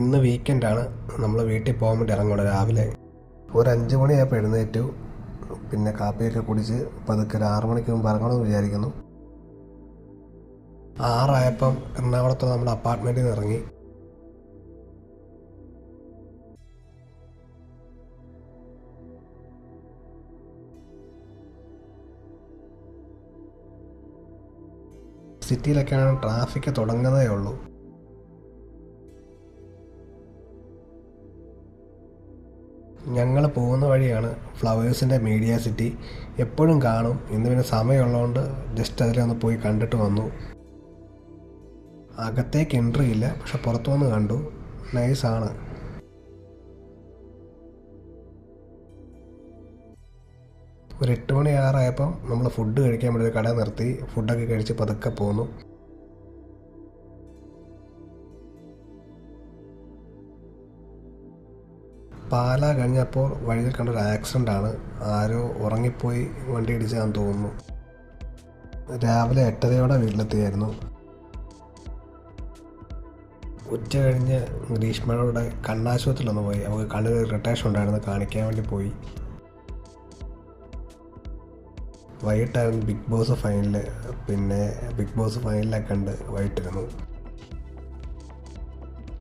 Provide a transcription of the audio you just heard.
ഇന്ന് വീക്കെൻഡാണ്. നമ്മൾ വീട്ടിൽ പോകാൻ വേണ്ടി ഇറങ്ങണം രാവിലെ. ഒരു 5 മണിയായപ്പോൾ എഴുന്നേറ്റു. പിന്നെ കാപ്പിയൊക്കെ കുടിച്ച് പതുക്കെ ഒരു 6 മണിക്ക് മുമ്പ് ഇറങ്ങണമെന്ന് വിചാരിക്കുന്നു. 6 ആയപ്പം എറണാകുളത്ത് നമ്മുടെ അപ്പാർട്ട്മെൻറ്റിൽ നിന്ന് ഇറങ്ങി. സിറ്റിയിലൊക്കെയാണ് ട്രാഫിക് തുടങ്ങുന്നതേ ഉള്ളൂ. ഞങ്ങൾ പോകുന്ന വഴിയാണ് ഫ്ലവേഴ്സിൻ്റെ മീഡിയ സിറ്റി. എപ്പോഴും കാണും. ഇന്ന് പിന്നെ സമയമുള്ളതുകൊണ്ട് ജസ്റ്റ് അതിലൊന്ന് പോയി കണ്ടിട്ട് വന്നു. അകത്തേക്ക് എൻട്രി ഇല്ല, പക്ഷെ പുറത്തു വന്ന് കണ്ടു. നൈസാണ്. ഒരു 8 മണി 6 ആയപ്പം നമ്മൾ ഫുഡ് കഴിക്കാൻ വേണ്ടി ഒരു കട നിർത്തി. ഫുഡൊക്കെ കഴിച്ച് പതുക്കെ പോന്നു. പാല കഴിഞ്ഞപ്പോൾ വഴിയിൽ കണ്ടൊരു ആക്സിഡൻ്റാണ്. ആരോ ഉറങ്ങിപ്പോയി വണ്ടി ഇടിച്ചാന്ന് തോന്നുന്നു. രാവിലെ 8:30 വീട്ടിലെത്തിയായിരുന്നു. ഉച്ച കഴിഞ്ഞ് ഗ്രീഷ്മയുടെ കണ്ണാശുപത്രിയിലൊന്ന് പോയി. അവൾക്ക് കണ്ണിൽ ഇറിറ്റേഷൻ ഉണ്ടായിരുന്നു, കാണിക്കാൻ വേണ്ടി പോയി. വൈകിട്ടായിരുന്നു ബിഗ് ബോസ് ഫൈനൽ. പിന്നെ ബിഗ് ബോസ് ഫൈനലൊക്കെ ഉണ്ട് വൈകിട്ടിരുന്നു.